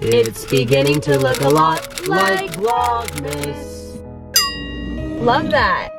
It's beginning to look a lot like Vlogmas. Love that.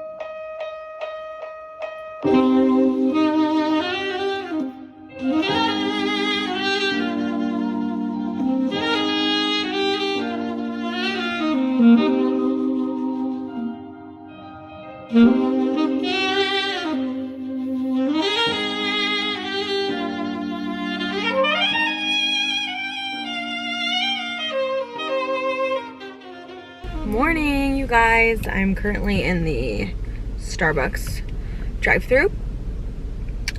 Morning, you guys. I'm currently in the Starbucks drive-thru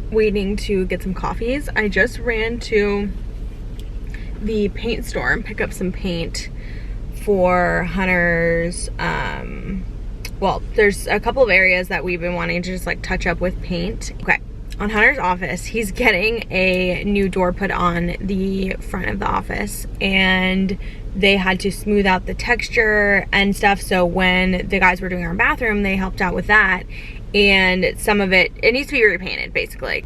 waiting to get some coffees. I just ran to the paint store and pick up some paint for Hunter's. Well, there's a couple of areas that we've been wanting to just like touch up with paint. Okay, on Hunter's office, he's getting a new door put on the front of the office, and they had to smooth out the texture and stuff. So when the guys were doing our bathroom, they helped out with that, and some of it needs to be repainted. Basically,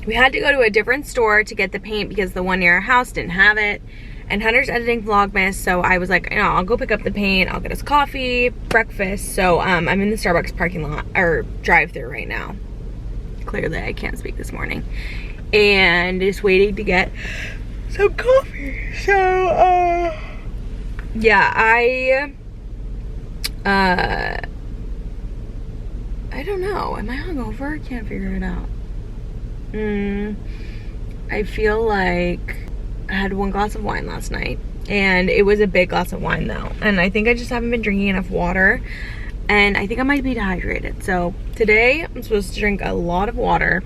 we had to go to a different store to get the paint because the one near our house didn't have it. And Hunter's editing Vlogmas, so I was like, you know, I'll go pick up the paint, I'll get us coffee, breakfast. So I'm in the Starbucks parking lot, or drive-thru right now. Clearly I can't speak this morning. And just waiting to get some coffee. So, yeah, I don't know. Am I hungover? Can't figure it out. I feel like I had 1 glass of wine last night, and it was a big glass of wine though, and I think I just haven't been drinking enough water, and I think I might be dehydrated. So today I'm supposed to drink a lot of water.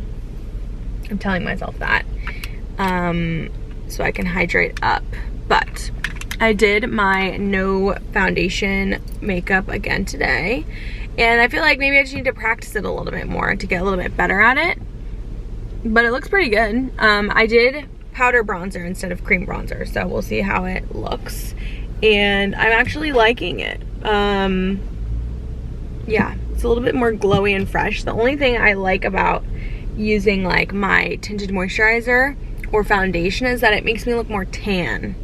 I'm telling myself that, so I can hydrate up. But I did my no foundation makeup again today, and I feel like maybe I just need to practice it a little bit more to get a little bit better at it, but it looks pretty good. I did powder bronzer instead of cream bronzer, so we'll see how it looks, and I'm actually liking it. Yeah, it's a little bit more glowy and fresh. The only thing I like about using like my tinted moisturizer or foundation is that it makes me look more tan,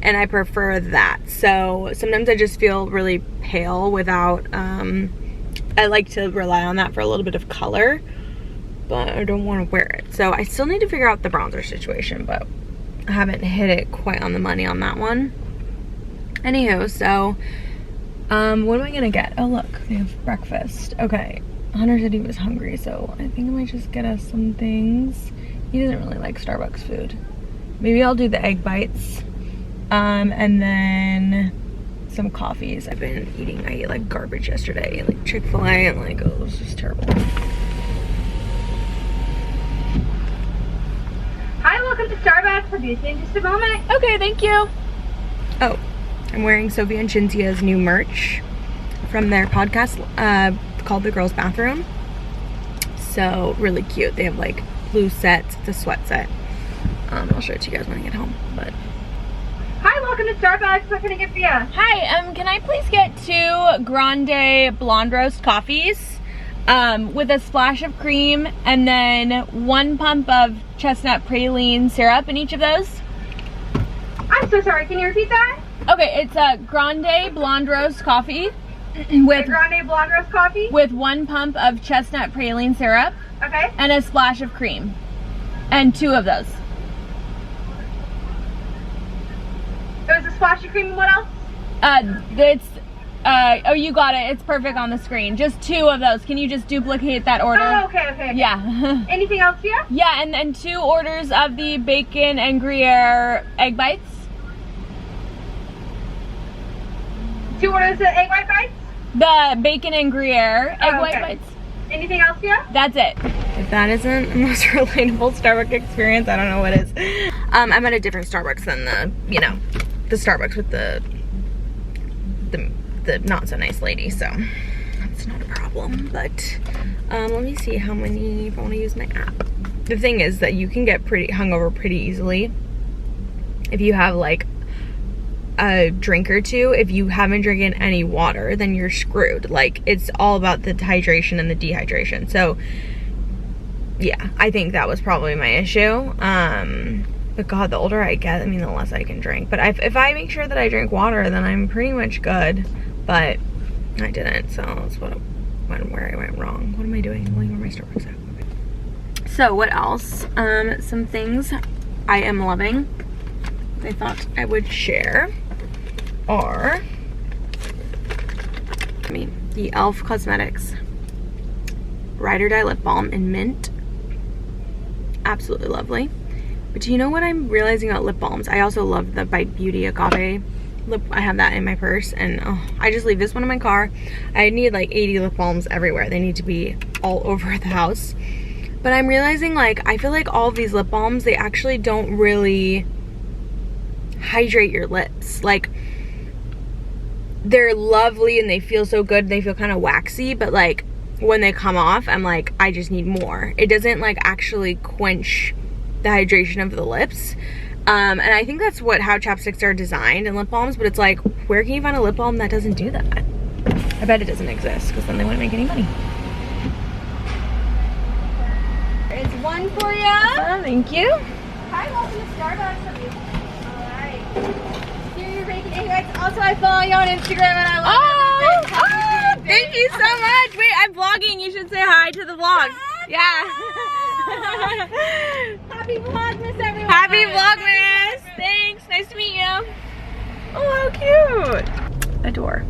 and I prefer that. So sometimes I just feel really pale without I like to rely on that for a little bit of color, but I don't want to wear it. So I still need to figure out the bronzer situation, but I haven't hit it quite on the money on that one. Anywho, so what am I gonna get? Oh look, they have breakfast. Okay, Hunter said he was hungry, so I think I might just get us some things. He doesn't really like Starbucks food. Maybe I'll do the egg bites, and then some coffees. I ate like garbage yesterday, like Chick-fil-A, and like, oh, it was just terrible. Hi, welcome to Starbucks. I'll be with you in just a moment. Okay, thank you. Oh, I'm wearing Sophie and Shinzia's new merch from their podcast called The Girls Bathroom. So really cute. They have like blue sets. It's a sweat set. I'll show it to you guys when I get home. But hi, welcome to Starbucks. What can I get for you? hi, can I please get 2 grande blonde roast coffees? With a splash of cream, and then 1 pump of chestnut praline syrup in each of those. I'm so sorry, can you repeat that? Okay, it's a grande blonde roast coffee with a grande blonde roast coffee with 1 pump of chestnut praline syrup. Okay. And a splash of cream, and 2 of those. There was a splash of cream, and what else? Oh, you got it. It's perfect on the screen. Just 2 of those. Can you just duplicate that order? Oh, okay. Yeah. Anything else for you? Yeah, and then 2 orders of the bacon and Gruyere egg bites. 2 orders of egg white bites? The bacon and Gruyere egg white okay. bites. Anything else for you? That's it. If that isn't the most relatable Starbucks experience, I don't know what is. I'm at a different Starbucks than the Starbucks with the not so nice lady, so that's not a problem. But let me see how many, if I want to use my app. The thing is that you can get pretty hungover pretty easily if you have like a drink or 2. If you haven't drinking any water, then you're screwed. Like, it's all about the hydration and the dehydration. So yeah, I think that was probably my issue. But God, the older I get, I mean, the less I can drink. But if I make sure that I drink water, then I'm pretty much good. But I didn't, so that's where I went wrong. What am I doing? I'm looking where my Starbucks at. So what else? Some things I am loving, I thought I would share are, the e.l.f. Cosmetics Ride or Die Lip Balm in Mint. Absolutely lovely. But do you know what I'm realizing about lip balms? I also love the Bite Beauty Agave lip. I have that in my purse, and I just leave this one in my car. I need like 80 lip balms everywhere. They need to be all over the house. But I'm realizing, like, I feel like all of these lip balms, they actually don't really hydrate your lips. Like, they're lovely and they feel so good. They feel kind of waxy, but like when they come off, I'm like, I just need more. It doesn't like actually quench the hydration of the lips. And I think that's how chapsticks are designed and lip balms, but it's like, where can you find a lip balm that doesn't do that? I bet it doesn't exist, because then they wouldn't make any money. There's one for you. Thank you. Hi, welcome to Starbucks. Alright. Here you're making egg whites. Also, I follow you on Instagram and I love it. Thank you so much. Wait, I'm vlogging. You should say hi to the vlog. Yeah. Happy Vlogmas, everyone. Happy Vlogmas. Thanks. Nice to meet you. Oh, how cute. Adore.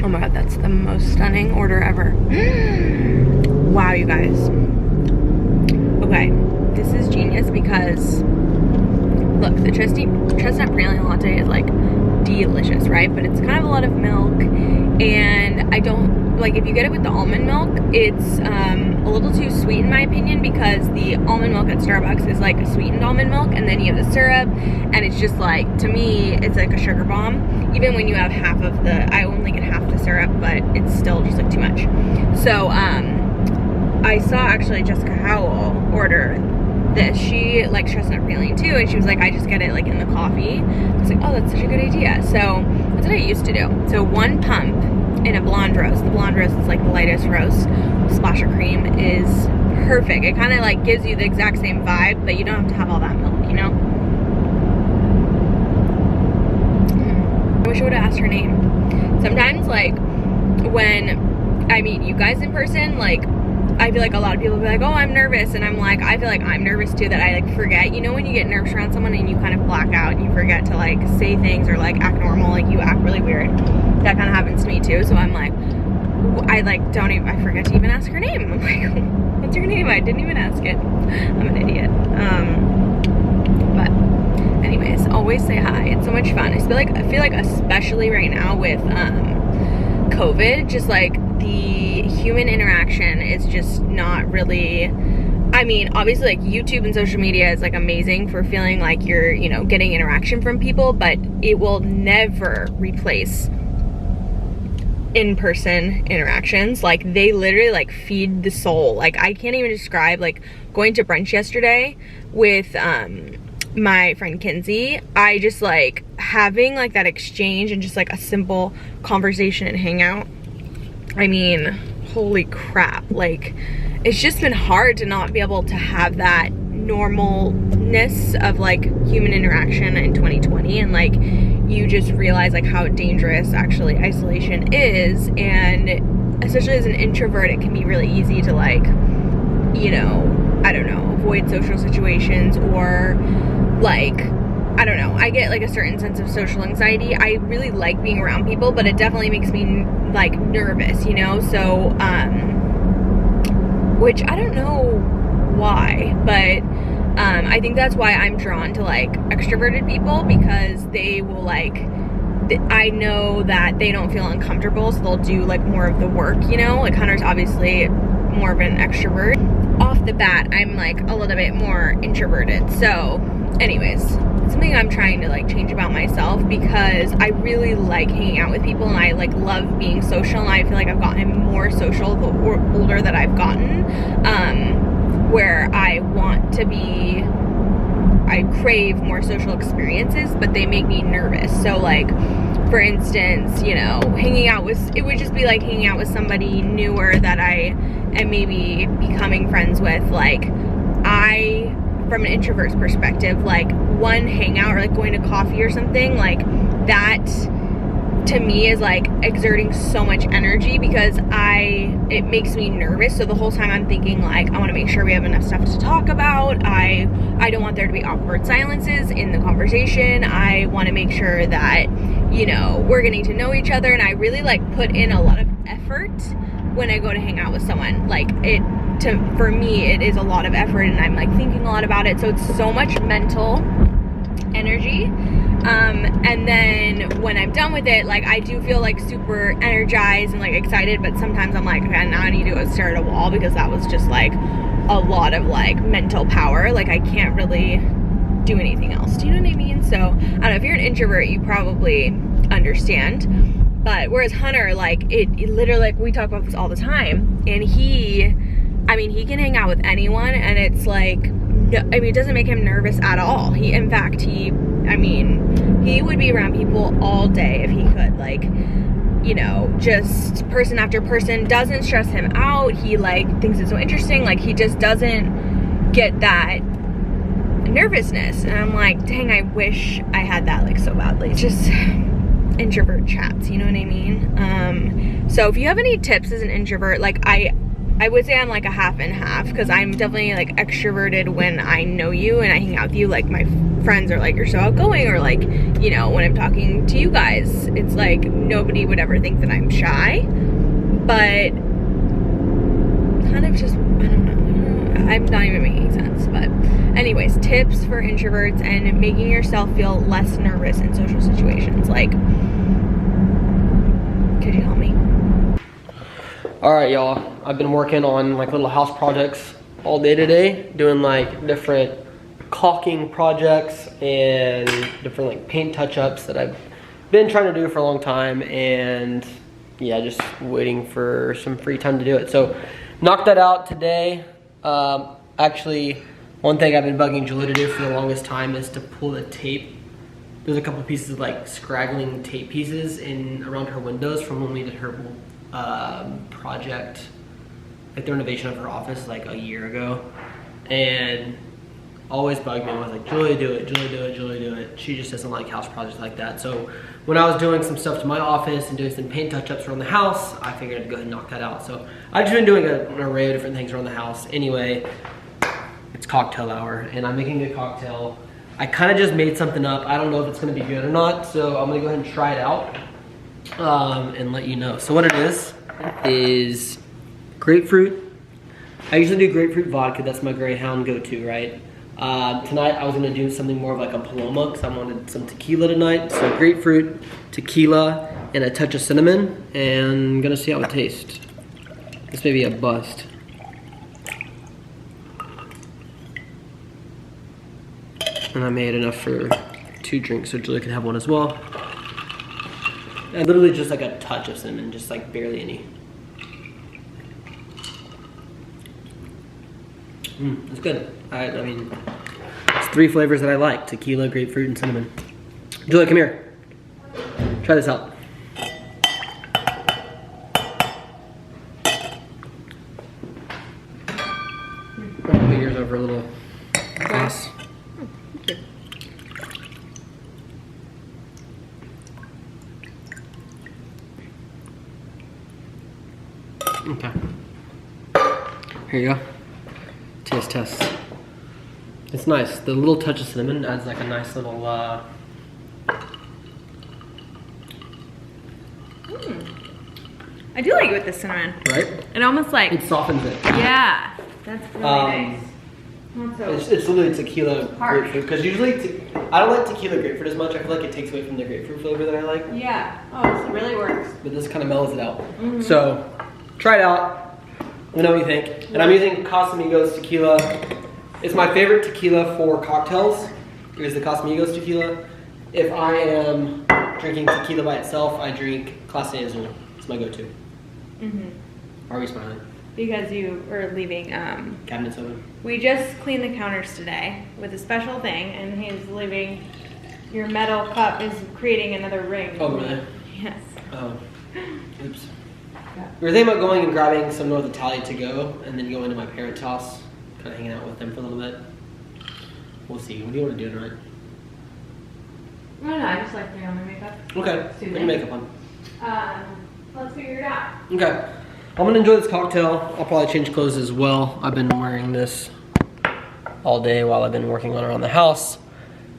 Oh my God, that's the most stunning order ever. Wow, you guys. Okay, this is genius because, look, the chestnut praline latte is like delicious, right? But it's kind of a lot of milk, and I don't, like, if you get it with the almond milk, it's a little too sweet in my opinion, because the almond milk at Starbucks is like a sweetened almond milk, and then you have the syrup, and it's just like, to me, it's like a sugar bomb. Even when you have half of the, I only get half the syrup, but it's still just like too much. So I saw actually Jessica Howell order this. She likes chestnut praline too, and she was like, I just get it like in the coffee. I was like, oh, that's such a good idea. So that's what I used to do. So one pump in a blonde roast. The blonde roast is like the lightest roast. Splash of cream is perfect. It kind of like gives you the exact same vibe, but you don't have to have all that milk, you know? I wish I would have asked her name. Sometimes, like, when I meet you guys in person, like, I feel like a lot of people will be like, oh, I'm nervous, and I'm like, I feel like I'm nervous too, that I like forget, you know, when you get nervous around someone and you kind of black out and you forget to like say things or like act normal, like you act really weird. That kind of happens to me too. So I'm like, I forget to even ask her name. I'm like, what's your name? I didn't even ask it. I'm an idiot. But anyways, always say hi. It's so much fun. I feel like especially right now with COVID, just like the human interaction is just not really, I mean, obviously like YouTube and social media is like amazing for feeling like you're, you know, getting interaction from people, but it will never replace in-person interactions. Like, they literally like feed the soul. Like, I can't even describe, like, going to brunch yesterday with my friend Kinsey. I just like having like that exchange and just like a simple conversation and hangout. I mean, holy crap, like, it's just been hard to not be able to have that normalness of like human interaction in 2020, and like you just realize like how dangerous actually isolation is. And especially as an introvert, it can be really easy to like, you know, I don't know, avoid social situations, or like, I don't know, I get like a certain sense of social anxiety. I really like being around people, but it definitely makes me like nervous, you know? So which I don't know why, but I think that's why I'm drawn to like extroverted people, because they will like, I know that they don't feel uncomfortable, so they'll do like more of the work, you know? Like Hunter's obviously more of an extrovert. Off the bat, I'm like a little bit more introverted. So anyways, it's something I'm trying to like change about myself, because I really like hanging out with people and I like love being social, and I feel like I've gotten more social the older that I've gotten, where I want to be, I crave more social experiences, but they make me nervous. So like, for instance, you know, hanging out with, it would just be like hanging out with somebody newer that I am maybe becoming friends with, like from an introvert's perspective, like one hangout or like going to coffee or something, like that to me is like exerting so much energy because it makes me nervous. So the whole time I'm thinking like, I want to make sure we have enough stuff to talk about. I don't want there to be awkward silences in the conversation. I want to make sure that, you know, we're getting to know each other, and I really like put in a lot of effort when I go to hang out with someone. Like for me, it is a lot of effort, and I'm like thinking a lot about it. So it's so much mental energy. And then when I'm done with it, like I do feel like super energized and like excited, but sometimes I'm like, okay, now I need to go stare at a wall because that was just like a lot of like mental power. Like I can't really do anything else. Do you know what I mean? So I don't know, if you're an introvert, you probably understand. But whereas Hunter, like it literally, like we talk about this all the time, and he can hang out with anyone, and it's like, no, I mean, it doesn't make him nervous at all. In fact, he would be around people all day if he could, like, you know, just person after person. Doesn't stress him out. He like thinks it's so interesting. Like he just doesn't get that nervousness. And I'm like, dang, I wish I had that like so badly. It's just introvert chats, you know what I mean? So if you have any tips as an introvert, like I would say I'm like a half and half, because I'm definitely like extroverted when I know you and I hang out with you. Like my friends are like, you're so outgoing, or like, you know, when I'm talking to you guys, it's like nobody would ever think that I'm shy, but kind of just, I don't know, I'm not even making sense. But anyways, tips for introverts and making yourself feel less nervous in social situations. Like, could you help me? All right, y'all. I've been working on like little house projects all day today, doing like different caulking projects and different like paint touch-ups that I've been trying to do for a long time, and yeah, just waiting for some free time to do it. So knocked that out today. Actually, one thing I've been bugging Julie to do for the longest time is to pull the tape. There's a couple pieces of like scraggling tape pieces around her windows from when we did her project, like the renovation of her office like a year ago, and always bugged me. I was like, Julie, do it, Julie, do it, Julie, do it. She just doesn't like house projects like that. So when I was doing some stuff to my office and doing some paint touch-ups around the house, I figured I'd go ahead and knock that out. So I've just been doing an array of different things around the house. Anyway, it's cocktail hour, and I'm making a cocktail. I kind of just made something up. I don't know if it's going to be good or not, so I'm going to go ahead and try it out and let you know. So what it is grapefruit. I usually do grapefruit vodka. That's my Greyhound go-to, right? Tonight I was gonna do something more of like a Paloma because I wanted some tequila tonight. So grapefruit, tequila, and a touch of cinnamon, and I'm gonna see how it tastes. This may be a bust. And I made enough for 2 drinks so Julie could have one as well. And literally just like a touch of cinnamon, just like barely any. It's good. I mean, it's 3 flavors that I like: tequila, grapefruit, and cinnamon. Julia, come here. Try this out. Put yours over a little glass. Okay. Here you go. Taste test. It's nice. The little touch of cinnamon adds like a nice little I do like it with the cinnamon. Right? It almost like, it softens it. yeah, that's really nice. It's literally tequila grapefruit, because usually I don't like tequila grapefruit as much. I feel like it takes away from the grapefruit flavor that I like. Yeah. Oh, this really works. But this kind of mellows it out. So try it out. Let me know what you think. And I'm using Casamigos tequila. It's my favorite tequila for cocktails. Is the Casamigos tequila. If I am drinking tequila by itself, I drink Clase Azul. It's my go-to. Why are we smiling? Because you are leaving. Cabinets open. We just cleaned the counters today with a special thing, and he's leaving. Your metal cup is creating another ring. Oh, really? Yes. Oh. Oops. We were thinking about going and grabbing some North Italia to go, and then going to my parents' house, kind of hanging out with them for a little bit. We'll see. What do you want to do tonight? No, I just like putting on my makeup. Okay, put your makeup on. Let's figure it out. Okay, I'm gonna enjoy this cocktail. I'll probably change clothes as well. I've been wearing this all day while I've been working on around the house.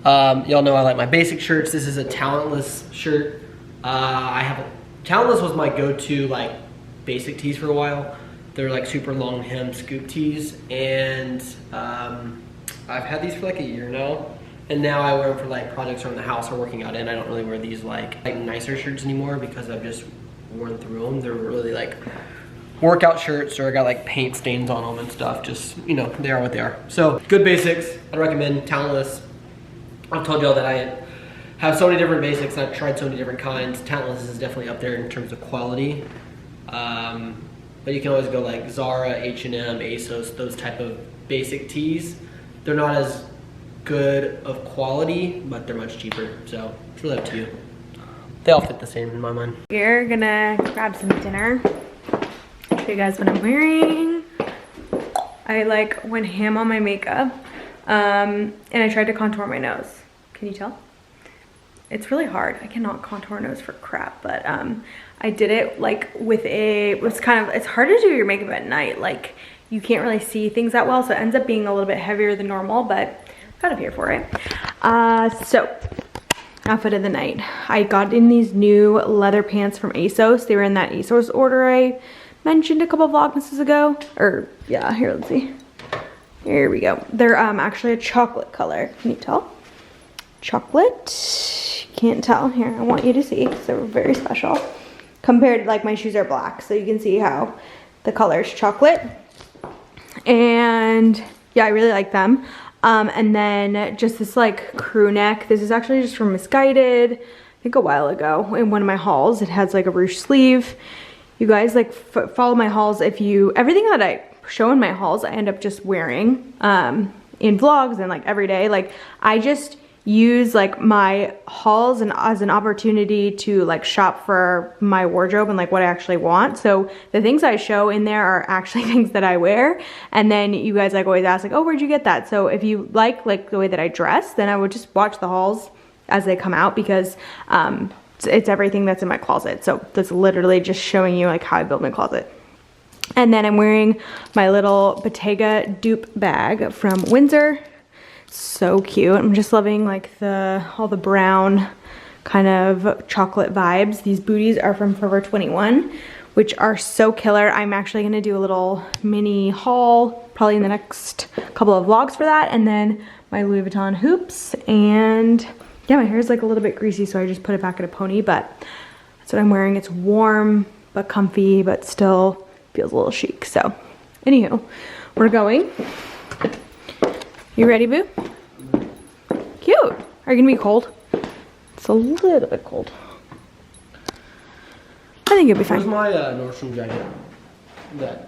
Y'all know I like my basic shirts. This is a Talentless shirt. Talentless was my go-to like basic tees for a while. They're like super long hem scoop tees, and I've had these for like a year now. And now I wear them for like projects around the house or working out, and I don't really wear these like nicer shirts anymore because I've just worn through them. They're really like workout shirts, or I got like paint stains on them and stuff. Just, you know, they are what they are. So good basics. I recommend Talentless. I've told y'all that I have so many different basics, and I've tried so many different kinds. Talentless is definitely up there in terms of quality. But you can always go like Zara, H&M, ASOS, those type of basic tees. They're not as good of quality, but they're much cheaper. So it's really up to you. They all fit the same in my mind. We're gonna grab some dinner. Show you guys what I'm wearing. I like went ham on my makeup, and I tried to contour my nose. Can you tell? It's really hard. I cannot contour nose for crap, but I did it like with it's hard to do your makeup at night. Like you can't really see things that well, so it ends up being a little bit heavier than normal, but kind of here for it. So outfit of the night. I got in these new leather pants from ASOS. They were in that ASOS order I mentioned a couple vlogmases ago. Or yeah, here, let's see. Here we go. They're actually a chocolate color. Can you tell? Chocolate. Can't tell. Here, I want you to see because they're very special. Compared, like my shoes are black, so you can see how the color is chocolate. And yeah, I really like them. And then just this like crew neck. This is actually just from Misguided, I think a while ago in one of my hauls. It has like a ruched sleeve. You guys like follow my hauls. Everything that I show in my hauls, I end up just wearing in vlogs and like every day. Like I just use like my hauls as an opportunity to like shop for my wardrobe and like what I actually want. So the things I show in there are actually things that I wear. And then you guys like always ask like, oh, where'd you get that? So if you like the way that I dress, then I would just watch the hauls as they come out, because it's everything that's in my closet. So that's literally just showing you like how I build my closet. And then I'm wearing my little Bottega dupe bag from Windsor. So cute. I'm just loving like all the brown kind of chocolate vibes. These booties are from Forever 21, which are so killer. I'm actually gonna do a little mini haul probably in the next couple of vlogs for that. And then my Louis Vuitton hoops. And yeah, my hair is like a little bit greasy, so I just put it back in a pony, but that's what I'm wearing. It's warm but comfy, but still feels a little chic. So anywho, we're going. You ready, boo? Cute. Are you gonna be cold? It's a little bit cold. I think you'll be fine. Where's my Nordstrom jacket?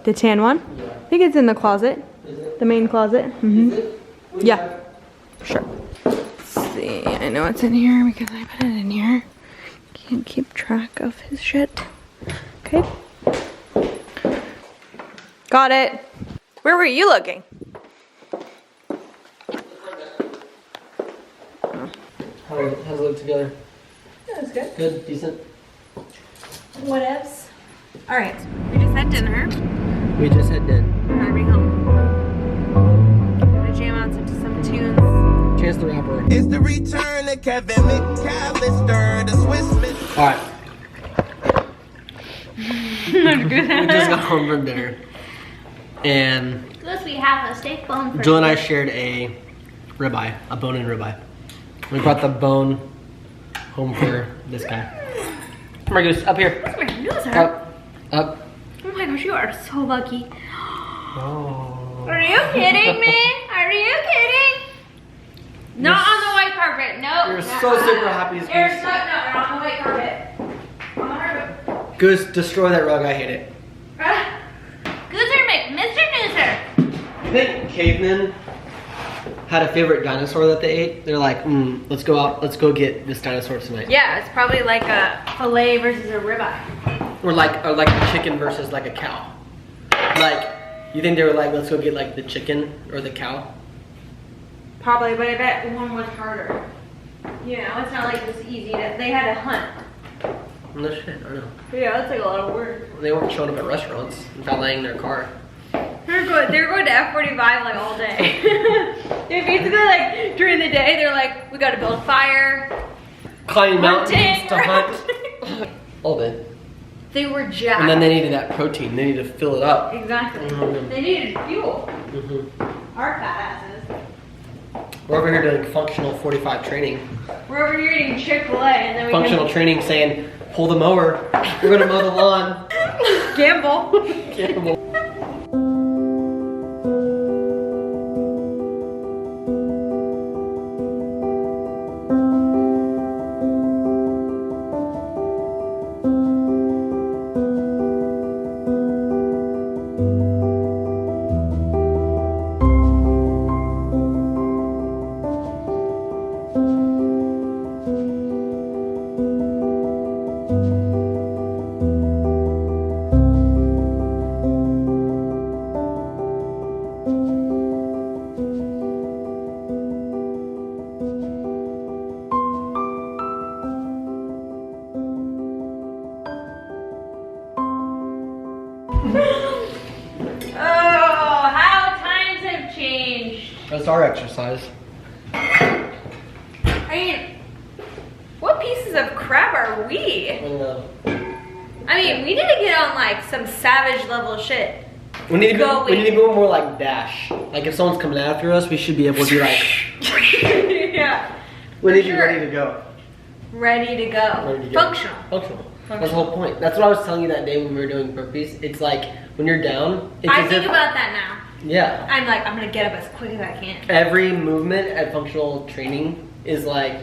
The tan one? Yeah. I think it's in the closet. Is it? The main closet. Mm-hmm. Is it? Yeah. Sure. Let's see. I know it's in here because I put it in here. Can't keep track of his shit. Okay. Got it. Where were you looking? How's it look together? Yeah, it's good. Good, decent. Whatevs. All right. We just had dinner. We just had dinner. We're driving home. Gonna jam out to some tunes. Chance the Rapper. It's the return of Kevin McAllister, the Swiss Miss. All right. We just got home from dinner, and Plus we have a steak bone for Jill and I shared a ribeye, a bone-in ribeye. We brought the bone home for this guy. Come here, Goose, up here. Come here, no, sir. Up. Oh my gosh, you are so lucky. Oh. Are you kidding me? Are you kidding? Not on the white carpet. No. You're so super happy, Goose. You're on the white carpet. On the carpet. Goose, destroy that rug. I hate it. Gooser Mr. Nooser. You think cavemen had a favorite dinosaur that they ate? They're like, let's go out, let's go get this dinosaur tonight. Yeah, it's probably like a filet versus a ribeye. Or like a chicken versus like a cow. Like You think they were like, let's go get like the chicken or the cow? Probably, but I bet one was harder. You know, it's not like it was easy. They had to hunt. No shit, I know. Yeah, that's like a lot of work. They weren't showing up at restaurants and valeting their car. They were going to F45 like all day. They basically like during the day they're like, we got to build a fire, Climbing mountains hunting, to hunt. All day. They were jacked. And then they needed that protein. They needed to fill it up. Exactly. Mhm. They needed fuel. Mm-hmm. Our fat asses. We're over here doing functional 45 training. We're over here eating Chick-fil-A and then we Functional training saying, pull the mower. We're gonna mow the lawn. gamble. Gamble. Oh, how times have changed. That's our exercise. I mean, what pieces of crap are we? I don't know. I mean, we need to get on like some savage level shit. We need to be more like Dash. Like if someone's coming after us, we should be able to be like, Yeah. we need to be sure. ready to go. Ready to go. Ready to go. Functional. Functional. That's the whole point. That's what I was telling you that day when we were doing burpees. It's like when you're down, it's I as think if, about that now. yeah. I'm like, I'm gonna get up as quick as I can. Every movement at functional training is like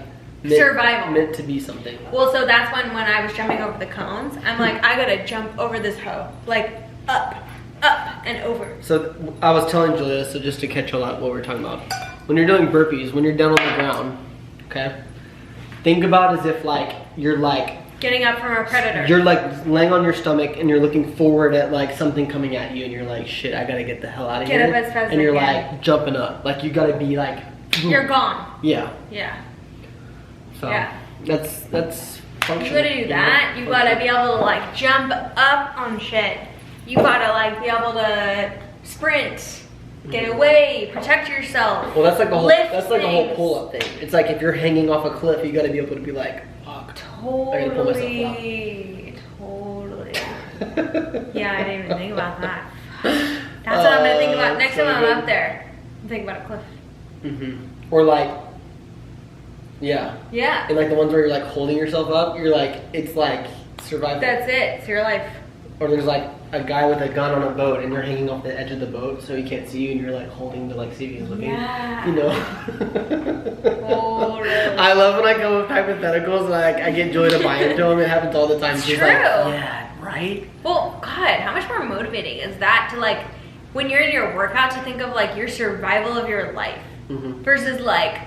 Survival. meant to be something. Well, so that's when I was jumping over the cones, I'm like, I gotta jump over this hoe. Like, up, and over. So I was telling Julia, so just to catch all that what we're talking about. When you're doing burpees, when you're down on the ground, okay? Think about as if like you're like Getting up from a predator. you're like laying on your stomach and you're looking forward at like something coming at you and you're like, shit, I gotta get the hell out of Get here. up as fast as and you're I can. like jumping up. Like you gotta be like You're gone. Yeah. Yeah. So Yeah. that's You functional. gotta do that. You gotta be able to like jump up on shit. You gotta like be able to sprint, get away, protect yourself. Well, that's like the whole lift that's like the whole things. pull up thing. It's like if you're hanging off a cliff, you gotta be able to be like, fuck. I gotta pull myself Totally. Yeah, I didn't even think about that. That's what I'm gonna think about next so time I'm good. up there. I'm thinking about a cliff. Or like, yeah. Yeah. And like the ones where you're like holding yourself up, you're like, it's like survival. That's it. It's your life. Or there's like a guy with a gun on a boat and you're hanging off the edge of the boat so he can't see you and you're like holding to like see if he's looking. Yeah. You know? Totally. I love when I go with hypotheticals and I get Joy to buy into them. It happens all the time. It's She's true. like, yeah, right? Well, God, how much more motivating is that to like, when you're in your workout, to think of like your survival of your life versus like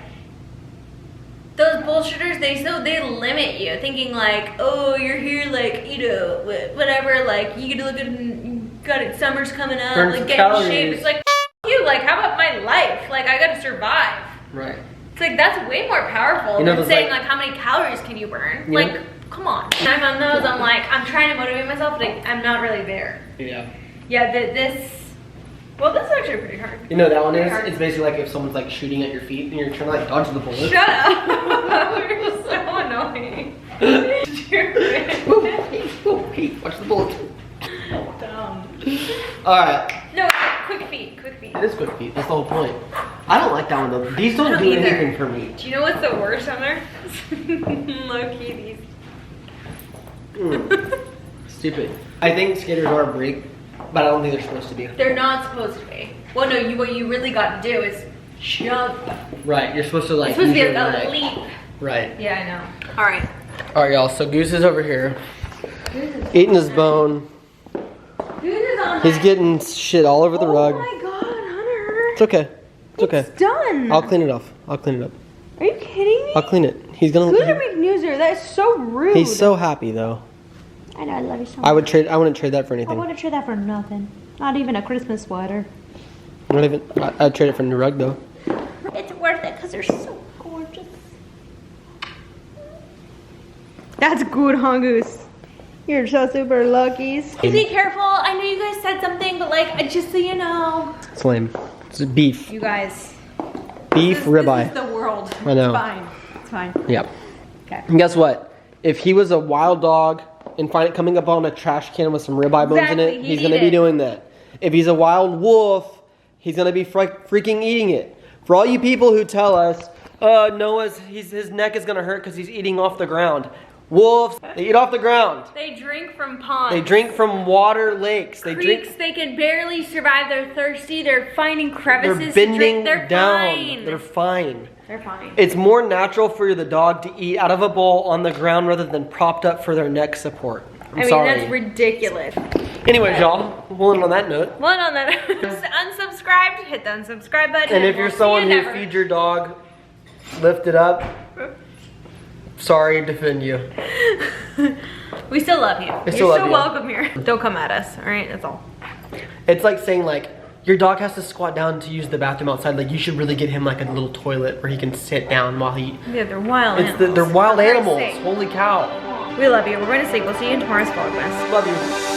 those bullshitters. They limit you, thinking like, oh, you're here like, you know, whatever. Like you get to look at, you got it, summer's coming up, Burn like some get in calories. shape. It's like you. Like how about my life? Like I gotta survive. Right. It's like that's way more powerful You know, than those, saying like- like how many calories can you burn? You know- Like come on. I'm on those. I'm like I'm trying to motivate myself, but I'm not really there. Yeah. Yeah, this. Well, this is actually pretty hard. You know that one Pretty is? hard. It's basically like if someone's like shooting at your feet and you're trying to like dodge the bullet. Shut up! You're so annoying. Stupid. Woo, hey, woo, hey, watch the bullet. Dumb. Alright. No, quick feet. It is quick feet. That's the whole point. I don't like that one though. These don't I don't do either. anything for me. Do you know what's the worst on there? Low key, these. Stupid. I think skaters are a break, but I don't think they're supposed to be. They're not supposed to be. Well, no, what you really got to do is jump. Right, you're supposed to like It's supposed to be use like your a leg. leap. Right. Yeah, I know. All right. Alright y'all, so Goose is over here. Eating his bone. Dude is on He's that. getting shit all over the rug. Oh my God, Hunter. It's okay. It's okay. It's done. I'll clean it off. I'll clean it up. Are you kidding me? I'll clean it. He's gonna Good McNuser, that is so rude. He's so happy though. I know, I love you so much. I wouldn't trade that for I anything. wouldn't trade that for nothing. Not even a Christmas sweater. Not even. I'd trade it for a new rug though. It's worth it because they're so gorgeous. That's good, huh, Goose? You're so super lucky. Be careful. I know you guys said something, but like, just so you know. It's lame. It's beef. You guys. Beef ribeye. This is the world. I know. It's fine. It's fine. Yep. Okay. And guess what? If he was a wild dog and find it coming up on a trash can with some ribeye bones in it, he's gonna be doing that. If he's a wild wolf, he's gonna be freaking eating it. For all you people who tell us, Noah's his neck is gonna hurt because he's eating off the ground. Wolves, they eat off the ground. They drink from ponds. They drink from water lakes. They Creeks, they can barely survive. They're thirsty. They're finding crevices They're to drink. bending They're down. fine. They're fine. They're fine. It's more natural for the dog to eat out of a bowl on the ground rather than propped up for their neck support. I'm sorry. That's ridiculous. Anyways, y'all, we'll end on that note. One on that. Unsubscribed. Hit the unsubscribe button. And if you're someone who feeds your dog, lift it up. Sorry to offend you. We still love you. You're still love so you. welcome here. Don't come at us, all right? That's all. It's like saying like, your dog has to squat down to use the bathroom outside. Like you should really get him like a little toilet where he can sit down while he... Yeah, they're wild animals. They're wild For Christ's animals. sake. Holy cow. We love you. We're going to sleep. We'll see you in tomorrow's vlogmas. Love you.